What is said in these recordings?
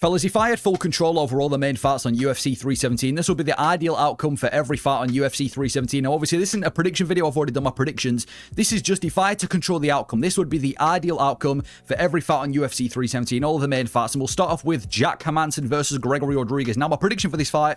Fellas, if I had full control over all the main fights on UFC 317, this would be the ideal outcome for every fight on UFC 317. Now, obviously, this isn't a prediction video. I've already done my predictions. This is just if I had to control the outcome. This would be the ideal outcome for every fight on UFC 317, all of the main fights. And we'll start off with Jack Hermansson versus Gregory Rodrigues. Now, my prediction for this fight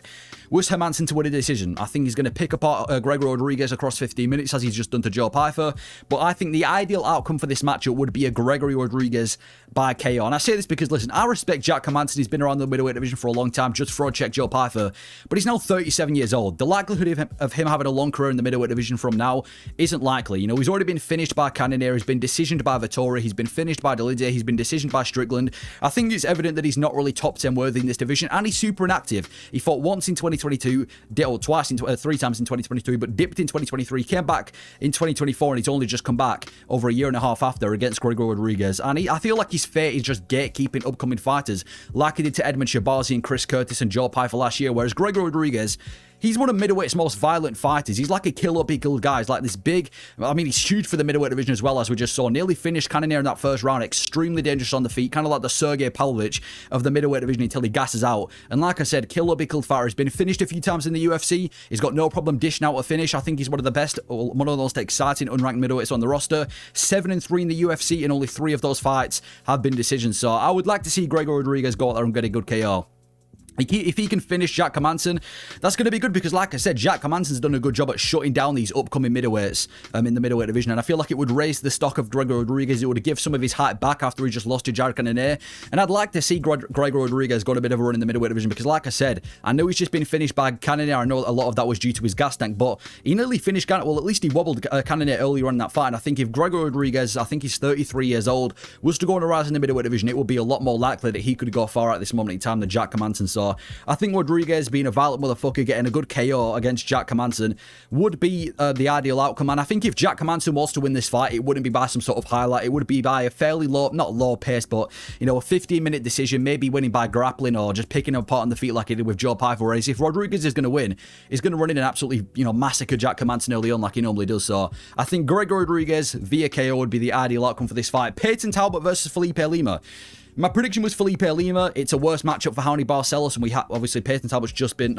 was Hermansson to win a decision. I think he's going to pick apart Gregory Rodrigues across 15 minutes, as he's just done to Joe Pyfer. But I think the ideal outcome for this matchup would be a Gregory Rodrigues by KO. And I say this because, listen, I respect Jack Hermansson. He's been around the middleweight division for a long time, just fraud check Joe Pyfer, but he's now 37 years old. The likelihood of him having a long career in the middleweight division from now isn't likely. You know, he's already been finished by Cannonier, he's been decisioned by Vettori, he's been finished by Delide, he's been decisioned by Strickland. I think it's evident that he's not really top 10 worthy in this division, and he's super inactive. He fought once in 2022, twice in 3 times in 2022, but dipped in 2023, came back in 2024, and he's only just come back over a year and a half after against Gregory Rodrigues. And I feel like his fate is just gatekeeping upcoming fighters, like he did to Edmund Shabazi and Chris Curtis and Joe Pyfer last year, whereas Gregory Rodrigues, he's one of middleweight's most violent fighters. He's like a kill-or-be-killed guy. He's like this big, I mean, he's huge for the middleweight division as well, as we just saw. Nearly finished Cannonier in that first round. Extremely dangerous on the feet. Kind of like the Sergey Pavlovich of the middleweight division until he gasses out. And like I said, kill-or-be-killed fighter. He's been finished a few times in the UFC. He's got no problem dishing out a finish. I think he's one of the best, one of the most exciting unranked middleweights on the roster. 7-3 in the UFC, and only 3 of those fights have been decisions. So I would like to see Gregory Rodrigues go out there and get a good KO. If he can finish Jack Hermansson, that's going to be good because, like I said, Jack Hermansson's done a good job at shutting down these upcoming middleweights in the middleweight division, and I feel like it would raise the stock of Gregory Rodrigues. It would give some of his hype back after he just lost to Jared Cannonier, and I'd like to see Gregory Rodrigues got a bit of a run in the middleweight division because, like I said, I know he's just been finished by Cannonier. I know a lot of that was due to his gas tank, but he nearly finished Cannonier. Well, at least he wobbled Cannonier earlier on in that fight, and I think if Gregory Rodrigues, I think he's 33 years old, was to go on a rise in the middleweight division, it would be a lot more likely that he could go far at this moment in time than Jack Hermansson. So I think Rodrigues being a violent motherfucker, getting a good KO against Jack Hermansson would be the ideal outcome. And I think if Jack Hermansson was to win this fight, it wouldn't be by some sort of highlight. It would be by a fairly low, not low pace, but, you know, a 15-minute decision, maybe winning by grappling or just picking him apart on the feet like he did with Joe Pyfer. Whereas if Rodrigues is going to win, he's going to run in and absolutely, you know, massacre Jack Hermansson early on like he normally does. So I think Gregory Rodrigues via KO would be the ideal outcome for this fight. Payton Talbott versus Felipe Lima. My prediction was Felipe Lima. It's a worse matchup for Raoni Barcelos, and we obviously Payton Talbott's just been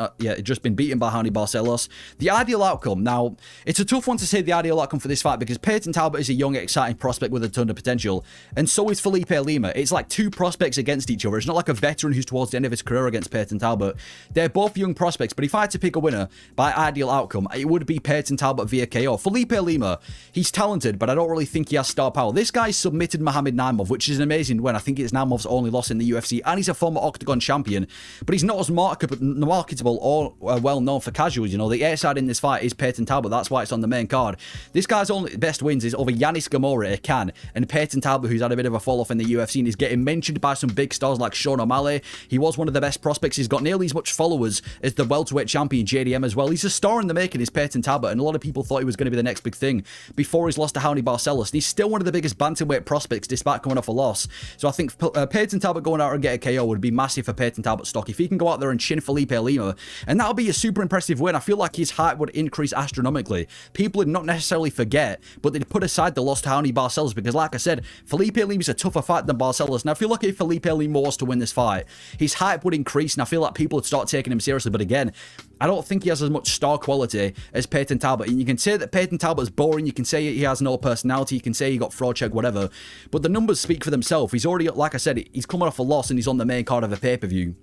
beaten by Raoni Barcelos. The ideal outcome. Now, it's a tough one to say the ideal outcome for this fight because Payton Talbott is a young, exciting prospect with a ton of potential, and so is Felipe Lima. It's like two prospects against each other. It's not like a veteran who's towards the end of his career against Payton Talbott. They're both young prospects, but if I had to pick a winner by ideal outcome, it would be Payton Talbott via KO. Felipe Lima, he's talented, but I don't really think he has star power. This guy submitted Mohamed Naimov, which is an amazing win. I think it's Naimov's only loss in the UFC, and he's a former Octagon champion, but he's not as marketable or well known for casuals. You know, the A side in this fight is Payton Talbott. That's why it's on the main card. This guy's only best wins is over Yanis Gamora, Khan, and Payton Talbott, who's had a bit of a fall off in the UFC and is getting mentioned by some big stars like Sean O'Malley. He was one of the best prospects. He's got nearly as much followers as the welterweight champion JDM as well. He's a star in the making, is Payton Talbott, and a lot of people thought he was going to be the next big thing before he's lost to Raoni Barcelos. And he's still one of the biggest bantamweight prospects despite coming off a loss. So I think Payton Talbott going out and get a KO would be massive for Payton Talbot stock. If he can go out there and chin Felipe Lima, and that'll be a super impressive win. I feel like his hype would increase astronomically. People would not necessarily forget, but they'd put aside the loss to Raoni Barcelos because, like I said, Felipe Lima's a tougher fight than Barcelos. And I feel like if Felipe Lima was to win this fight, his hype would increase, and I feel like people would start taking him seriously. But again, I don't think he has as much star quality as Payton Talbot. And you can say that Payton Talbot's boring, you can say he has no personality, you can say he got fraud check, whatever, but the numbers speak for themselves. He's already, like I said, he's coming off a loss and he's on the main card of a pay-per-view.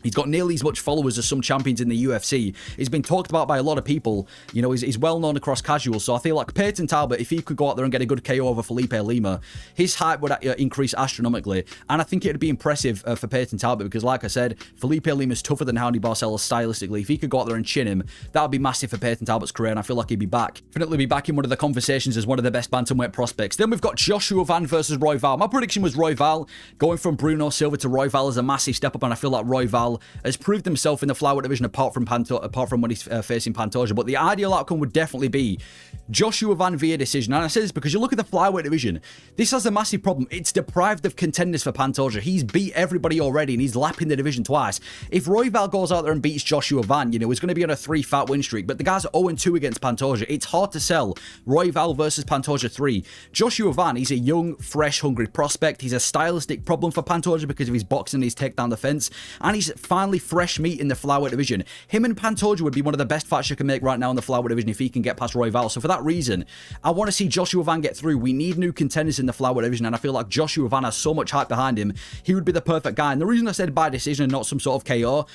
He's got nearly as much followers as some champions in the UFC. He's been talked about by a lot of people. You know, he's well known across casuals. So I feel like Payton Talbot, if he could go out there and get a good KO over Felipe Lima, his hype would increase astronomically. And I think it would be impressive for Payton Talbot because, like I said, Felipe Lima's tougher than Raoni Barcelos stylistically. If he could go out there and chin him, that would be massive for Payton Talbot's career. And I feel like he'd be back. Definitely be back in one of the conversations as one of the best bantamweight prospects. Then we've got Joshua Van versus Royval. My prediction was Royval. Going from Bruno Silva to Royval is a massive step up, and I feel like Royval Royval has proved himself in the flyweight division apart from when he's facing Pantoja. But the ideal outcome would definitely be Joshua Van via decision. And I say this because you look at the flyweight division, this has a massive problem. It's deprived of contenders for Pantoja. He's beat everybody already and he's lapping the division twice. If Royval goes out there and beats Joshua Van, you know, he's going to be on a 3-fight win streak. But the guy's 0-2 against Pantoja. It's hard to sell Royval versus Pantoja 3. Joshua Van, he's a young, fresh, hungry prospect. He's a stylistic problem for Pantoja because of his boxing and his takedown defense. And he's finally fresh meat in the flyweight division. Him and Pantoja would be one of the best fights you can make right now in the flyweight division if he can get past Royval. So for that reason, I want to see Joshua Van get through. We need new contenders in the flyweight division, and I feel like Joshua Van has so much hype behind him. He would be the perfect guy. And the reason I said by decision and not some sort of KO,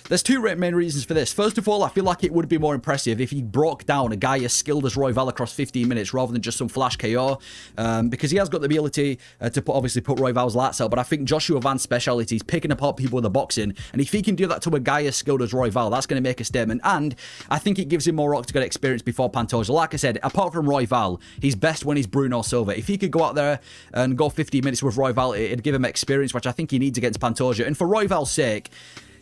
there's two main reasons for this. First of all, I feel like it would be more impressive if he broke down a guy as skilled as Royval across 15 minutes rather than just some flash KO, because he has got the ability to obviously put Royval's lights out. But I think Joshua Van's speciality is picking apart people with the boxing, and if he can do that to a guy as skilled as Royval, that's going to make a statement. And I think it gives him more octagon experience before Pantoja. Like I said, apart from Royval, he's best when he's Bruno Silva. If he could go out there and go 15 minutes with Royval, it'd give him experience, which I think he needs against Pantoja. And for Royval's sake,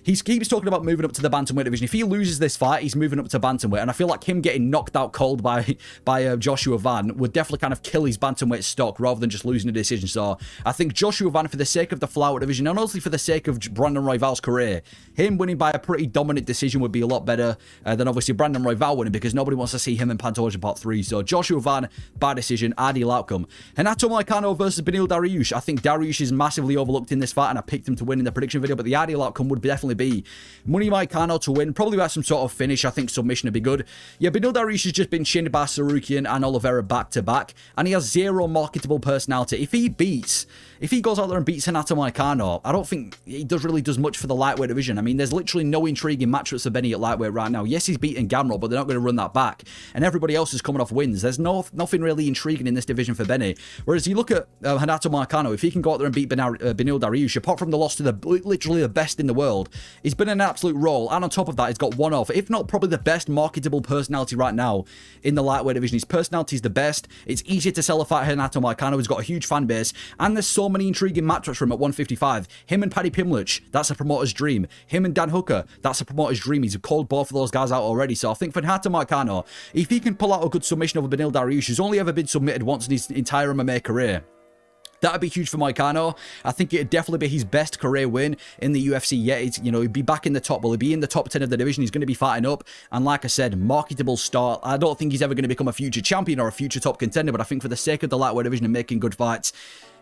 he keeps talking about moving up to the bantamweight division. If he loses this fight, he's moving up to bantamweight. And I feel like him getting knocked out cold by Joshua Van would definitely kind of kill his bantamweight stock rather than just losing a decision. So I think Joshua Van, for the sake of the flyweight division, and honestly for the sake of Brandon Royval's career, him winning by a pretty dominant decision would be a lot better than obviously Brandon Royval winning, because nobody wants to see him and Pantoja part 3. So Joshua Van, by decision, ideal outcome. Renato Moicano versus Beneil Dariush. I think Dariush is massively overlooked in this fight, and I picked him to win in the prediction video, but the ideal outcome would definitely be Money Moicano to win, probably by some sort of finish. I think submission would be good. Yeah, Beneil Dariush has just been chinned by Sarukian and Oliveira back to back, and he has zero marketable personality. If he goes out there and beats Renato Moicano, I don't think he really does much for the lightweight division. I mean, there's literally no intriguing matchups for Benny at lightweight right now. Yes, he's beaten Gamrot, but they're not going to run that back, and everybody else is coming off wins. There's nothing really intriguing in this division for Benny. Whereas you look at Renato Moicano, if he can go out there and beat Beneil Dariush, apart from the loss to literally the best in the world, he's been an absolute roll, and on top of that, he's got one of, if not probably the best marketable personality right now in the lightweight division. His personality is the best. It's easier to sell a fight. Renato Moicano has got a huge fan base, and there's so many intriguing matchups for him at 155. Him and Paddy Pimlich, that's a promoter's dream. Him and Dan Hooker, that's a promoter's dream. He's called both of those guys out already. So I think for Renato Moicano, if he can pull out a good submission over Beneil Dariush, who's only ever been submitted once in his entire MMA career, that would be huge for Moicano. I think it'd definitely be his best career win in the UFC yet. He'd be back in the top. Well, he'd be in the top 10 of the division. He's going to be fighting up. And like I said, marketable star. I don't think he's ever going to become a future champion or a future top contender, but I think for the sake of the lightweight division and making good fights,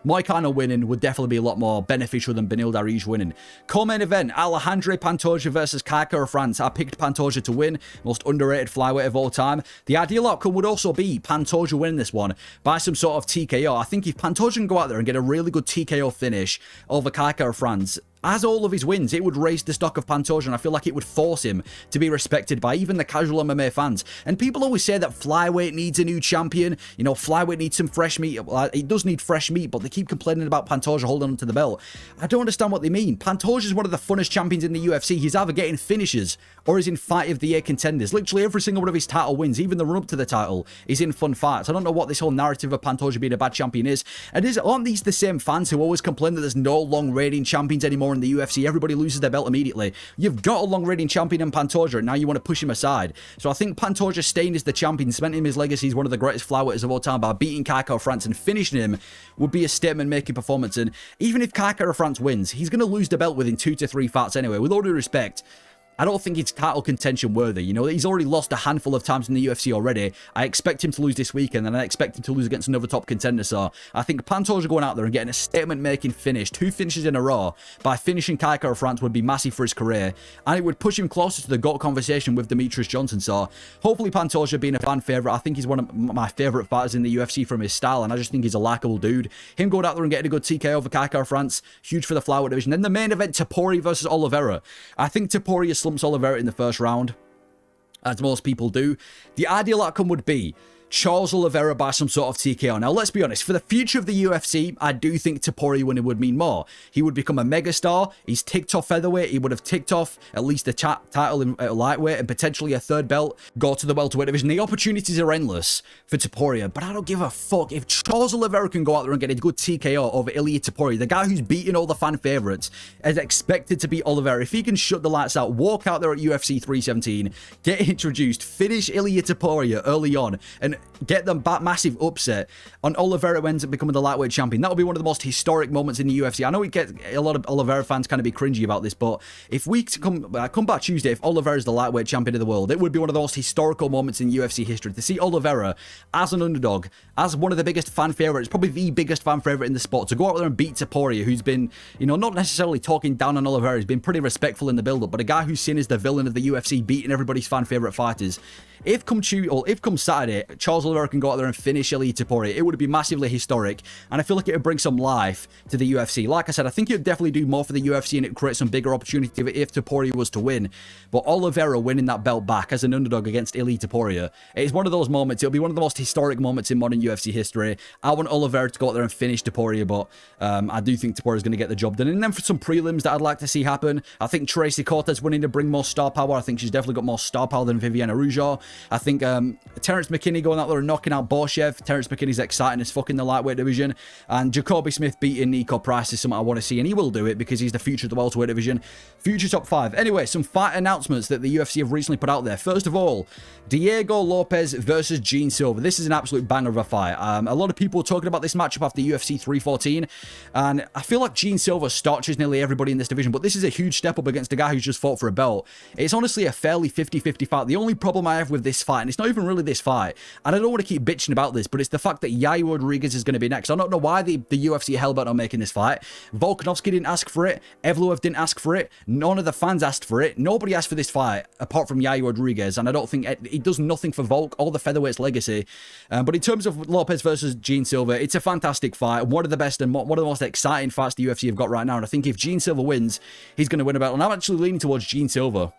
Moicano winning would definitely be a lot more beneficial than Beneil Dariush winning. Co-main event, Alexandre Pantoja versus Kaika of France. I picked Pantoja to win, most underrated flyweight of all time. The ideal outcome would also be Pantoja winning this one by some sort of TKO. I think if Pantoja can go out there and get a really good TKO finish over Kaika of France, as all of his wins, it would raise the stock of Pantoja, and I feel like it would force him to be respected by even the casual MMA fans. And people always say that flyweight needs a new champion. Flyweight needs some fresh meat. It does need fresh meat, but they keep complaining about Pantoja holding on to the belt. I don't understand what they mean. Pantoja is one of the funnest champions in the UFC. He's either getting finishes or is in fight of the year contenders. Literally every single one of his title wins, even the run up to the title, is in fun fights. I don't know what this whole narrative of Pantoja being a bad champion is. And aren't these the same fans who always complain that there's no long reigning champions anymore in the UFC? Everybody loses their belt immediately. You've got a long reigning champion in Pantoja, and now you want to push him aside. So I think Pantoja staying as the champion, cementing his legacy as one of the greatest flyweights of all time by beating Kaika of France and finishing him would be a statement-making performance. And even if Kaika of France wins, he's going to lose the belt within 2 to 3 fights anyway. With all due respect, I don't think it's title contention worthy. He's already lost a handful of times in the UFC already. I expect him to lose this weekend, and I expect him to lose against another top contender. So I think Pantoja going out there and getting a statement-making finish, 2 finishes in a row, by finishing Kaika of France would be massive for his career, and it would push him closer to the GOAT conversation with Demetrius Johnson. So hopefully Pantoja being a fan favourite. I think he's one of my favourite fighters in the UFC from his style, and I just think he's a likeable dude. Him going out there and getting a good TKO over Kaika of France, huge for the flyweight division. Then the main event, Topuria versus Oliveira. I think Topuria slumps Oliveira in the first round, as most people do. The ideal outcome would be Charles Oliveira by some sort of TKO. Now, let's be honest. For the future of the UFC, I do think Topuria winning would mean more. He would become a megastar. He's ticked off featherweight. He would have ticked off at least a title in lightweight and potentially a third belt. Go to the welterweight division. The opportunities are endless for Topuria, but I don't give a fuck. If Charles Oliveira can go out there and get a good TKO over Ilia Topuria, the guy who's beating all the fan favorites, is expected to beat Oliveira. If he can shut the lights out, walk out there at UFC 317, get introduced, finish Ilia Topuria early on, and get them back massive upset on Oliveira ends up becoming the lightweight champion. That would be one of the most historic moments in the UFC. I know we get a lot of Oliveira fans kind of be cringy about this, but if we come back Tuesday, if Oliveira is the lightweight champion of the world, it would be one of the most historical moments in UFC history to see Oliveira as an underdog, as one of the biggest fan favorites, probably the biggest fan favorite in the sport, to go out there and beat Topuria, who's been, you know, not necessarily talking down on Oliveira. He's been pretty respectful in the build-up, but a guy who's seen as the villain of the UFC, beating everybody's fan favorite fighters. If come Saturday, Charles Oliveira can go out there and finish Ilia Topuria, it would be massively historic, and I feel like it would bring some life to the UFC. Like I said, I think it would definitely do more for the UFC, and it would create some bigger opportunity if Topuria was to win. But Oliveira winning that belt back as an underdog against Ilia Topuria, it's one of those moments. It'll be one of the most historic moments in modern UFC history. I want Oliveira to go out there and finish Topuria, but I do think Topuria is going to get the job done. And then for some prelims that I'd like to see happen, I think Tracy Cortez winning to bring more star power. I think she's definitely got more star power than Viviana Rougeau. I think Terrence McKinney going out there and knocking out Borshev. Terrence McKinney's exciting as fuck in the lightweight division. And Jacoby Smith beating Nico Price is something I want to see. And he will do it because he's the future of the welterweight division. Future top 5. Anyway, some fight announcements that the UFC have recently put out there. First of all, Diego Lopez versus Gene Silva. This is an absolute banger of a fight. A lot of people were talking about this matchup after UFC 314. And I feel like Gene Silva starches nearly everybody in this division. But this is a huge step up against a guy who's just fought for a belt. It's honestly a fairly 50-50 fight. The only problem I have with this fight, and it's not even really this fight, and I don't want to keep bitching about this, but it's the fact that Yair Rodrigues is going to be next. I don't know why the UFC are hell-bent on making this fight. Volkanovski didn't ask for it. Evloev didn't ask for it. None of the fans asked for it. Nobody asked for this fight apart from Yair Rodrigues, and I don't think it does nothing for Volk or the featherweight's legacy. But in terms of Lopez versus Gene Silva, it's a fantastic fight. One of the best and one of the most exciting fights the UFC have got right now, and I think if Gene Silva wins, he's going to win a belt. And I'm actually leaning towards Gene Silva.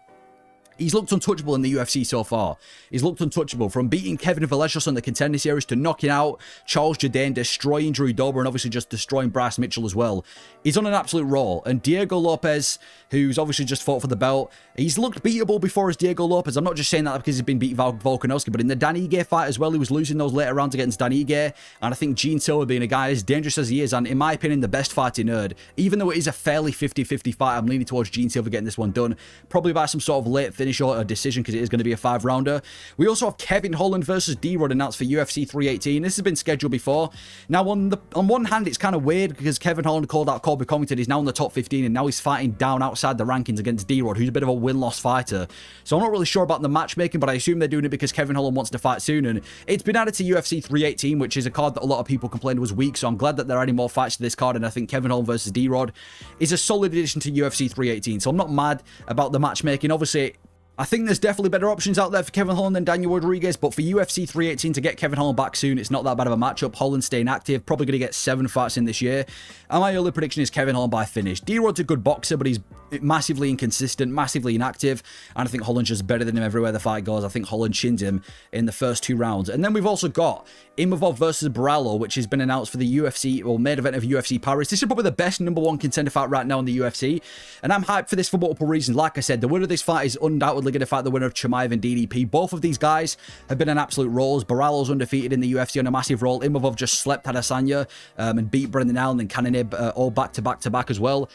He's looked untouchable in the UFC so far. He's looked untouchable, from beating Kevin Vallejos on the Contender Series to knocking out Charles Jourdain, destroying Drew Dober, and obviously just destroying Bryce Mitchell as well. He's on an absolute roll. And Diego Lopez, who's obviously just fought for the belt, he's looked beatable before as Diego Lopez. I'm not just saying that because he's been beat Volkanovski, but in the Dan Ige fight as well, he was losing those later rounds against Dan Ige. And I think Gene Silva, being a guy as dangerous as he is, and in my opinion, the best fighting nerd, even though it is a fairly 50-50 fight, I'm leaning towards Gene Silva getting this one done. Probably by some sort of late finish or a decision, because it is going to be a 5-rounder. We also have Kevin Holland versus D-Rod announced for UFC 318. This has been scheduled before. Now, on one hand, it's kind of weird because Kevin Holland called out Colby Covington. He's now in the top 15, and now he's fighting down outside the rankings against D-Rod, who's a bit of a win-loss fighter. So I'm not really sure about the matchmaking, but I assume they're doing it because Kevin Holland wants to fight soon. And it's been added to UFC 318, which is a card that a lot of people complained was weak. So I'm glad that they're adding more fights to this card. And I think Kevin Holland versus D-Rod is a solid addition to UFC 318. So I'm not mad about the matchmaking. Obviously, I think there's definitely better options out there for Kevin Holland than Daniel Rodrigues, but for UFC 318 to get Kevin Holland back soon, it's not that bad of a matchup. Holland staying active, probably going to get 7 fights in this year. And my early prediction is Kevin Holland by finish. D-Rod's a good boxer, but he's massively inconsistent, massively inactive, and I think Holland's just better than him everywhere the fight goes. I think Holland chins him in the first 2 rounds. And then we've also got Imavov versus Barallo, which has been announced for the UFC, or main event of UFC Paris. This is probably the best #1 contender fight right now in the UFC, and I'm hyped for this for multiple reasons. Like I said, the winner of this fight is undoubtedly going to fight the winner of Chimaev and DDP. Both of these guys have been in absolute rolls. Barallo's undefeated in the UFC on a massive roll. Imavov just slept Adesanya and beat Brendan Allen and Cannonier all back to back as well.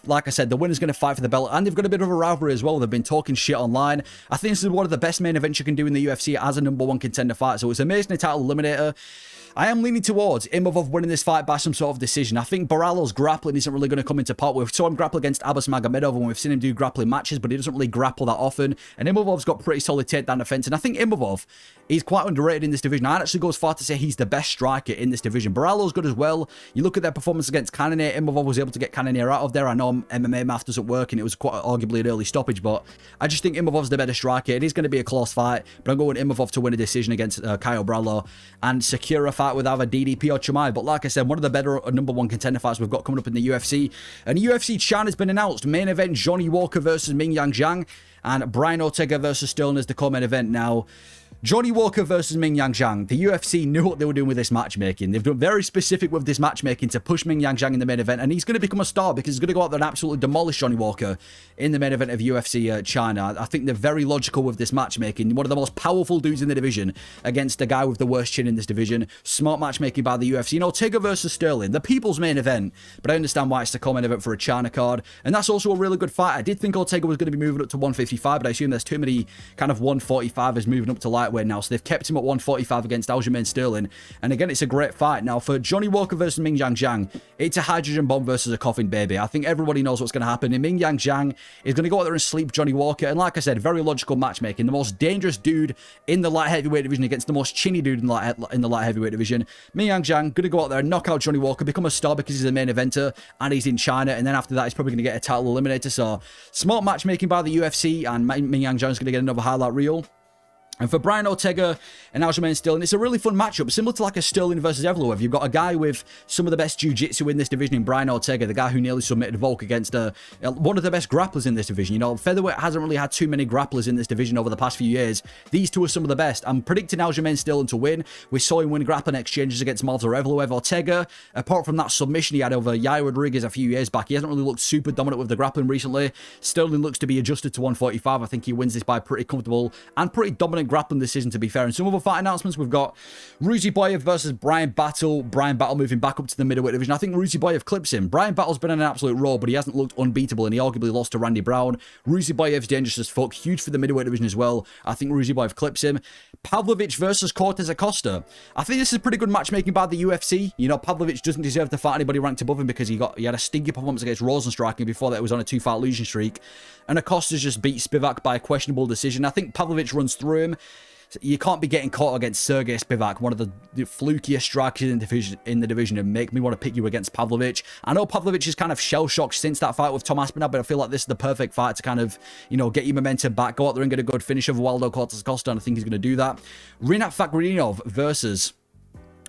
Like I said, the winner's going to fight for the belt, and they've got a bit of a rivalry as well. They've been talking shit online. I think this is one of the best main events you can do in the UFC as a #1 contender fight, so it's amazing a title eliminator. I am leaning towards Imavov winning this fight by some sort of decision. I think Barallo's grappling isn't really going to come into part. We saw him grapple against Abbas Magomedov, and we've seen him do grappling matches, but he doesn't really grapple that often. And Imavov's got pretty solid takedown defense, and I think Imavov is quite underrated in this division. I'd actually go as far to say he's the best striker in this division. Barallo's good as well. You look at their performance against Cannonier. Imavov was able to get Cannonier out of there. I know MMA math doesn't work, and it was quite arguably an early stoppage, but I just think Imavov's the better striker. It is going to be a close fight, but I'm going Imavov to win a decision against Kyle Barallo and secure a fight with either DDP or Chimaev. But like I said, one of the better #1 contender fights we've got coming up in the UFC. And UFC Chan has been announced. Main event, Johnny Walker versus Ming Yang Zhang, and Brian Ortega versus Sterling as the co-main event. Now, Johnny Walker versus Ming Yang Zhang. The UFC knew what they were doing with this matchmaking. They've been very specific with this matchmaking to push Ming Yang Zhang in the main event, and he's going to become a star because he's going to go out there and absolutely demolish Johnny Walker in the main event of UFC China. I think they're very logical with this matchmaking. One of the most powerful dudes in the division against a guy with the worst chin in this division. Smart matchmaking by the UFC. You know, Ortega versus Sterling, the people's main event, but I understand why it's the common event for a China card, and that's also a really good fight. I did think Ortega was going to be moving up to 155, but I assume there's too many kind of 145ers moving up to lightweight now, so they've kept him at 145 against Aljamain Sterling. And again, it's a great fight. Now, for Johnny Walker versus Ming Yang Zhang, it's a hydrogen bomb versus a coffin baby. I think everybody knows what's going to happen. And Ming Yang Zhang is going to go out there and sleep Johnny Walker. And like I said, very logical matchmaking. The most dangerous dude in the light heavyweight division against the most chinny dude in the light heavyweight division. Ming Yang Zhang going to go out there and knock out Johnny Walker, become a star because he's the main eventer and he's in China. And then after that, he's probably going to get a title eliminator. So smart matchmaking by the UFC, and Ming Yang Zhang is going to get another highlight reel. And for Brian Ortega and Aljamain Sterling, it's a really fun matchup, similar to like a Sterling versus Evloev. You've got a guy with some of the best jiu-jitsu in this division in Brian Ortega, the guy who nearly submitted Volk against one of the best grapplers in this division. You know, featherweight hasn't really had too many grapplers in this division over the past few years. These two are some of the best. I'm predicting Aljamain Sterling to win. We saw him win grappling exchanges against Movsar Evloev. Ortega, apart from that submission he had over Yair Rodrigues a few years back, he hasn't really looked super dominant with the grappling recently. Sterling looks to be adjusted to 145. I think he wins this by pretty comfortable and pretty dominant grappling decision, to be fair. And some other fight announcements, we've got Ruziboyev versus Brian Battle. Brian Battle moving back up to the middleweight division. I think Ruziboyev clips him. Brian Battle's been on an absolute roll, but he hasn't looked unbeatable, and he arguably lost to Randy Brown. Ruziboyev's dangerous as fuck. Huge for the middleweight division as well. I think Ruziboyev clips him. Pavlovich versus Cortez Acosta. I think this is pretty good matchmaking by the UFC. You know, Pavlovich doesn't deserve to fight anybody ranked above him because he had a stinky performance against Rosenstruck, and before that it was on a 2-fight losing streak. And Acosta's just beat Spivak by a questionable decision. I think Pavlovich runs through him. You can't be getting caught against Sergey Spivak, one of the flukiest strikers in the division, and make me want to pick you against Pavlovich. I know Pavlovich is kind of shell-shocked since that fight with Tom Aspinall, but I feel like this is the perfect fight to kind of, you know, get your momentum back, go out there and get a good finish of Waldo Cortez Acosta, and I think he's going to do that. Rinat Fakhrinov versus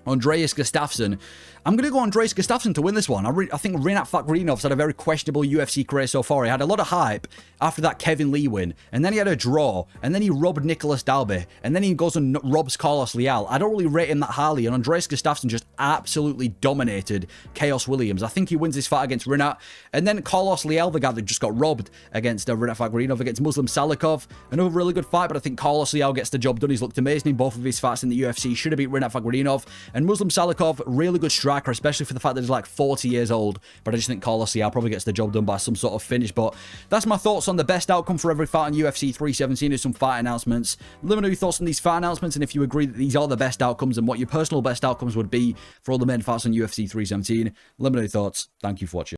Andreas Gustafsson. I'm going to go Andreas Gustafsson to win this one. I think Rinat Fakhrinov's had a very questionable UFC career so far. He had a lot of hype after that Kevin Lee win, and then he had a draw, and then he robbed Nicolas Dalby, and then he goes and robs Carlos Leal. I don't really rate him that highly, and Andreas Gustafsson just absolutely dominated Chaos Williams. I think he wins this fight against Rinat, and then Carlos Leal, the guy that just got robbed against Rinat Fakhrinov, against Muslim Salikov. Another really good fight, but I think Carlos Leal gets the job done. He's looked amazing in both of his fights in the UFC. Should have beat Rinat Fakhrinov. And Muslim Salikov, really good striker, especially for the fact that he's like 40 years old. But I just think Carlos Leal probably gets the job done by some sort of finish. But that's my thoughts on the best outcome for every fight on UFC 317. There's some fight announcements. Let me know your thoughts on these fight announcements, and if you agree that these are the best outcomes, and what your personal best outcomes would be for all the main fights on UFC 317. Let me know your thoughts. Thank you for watching.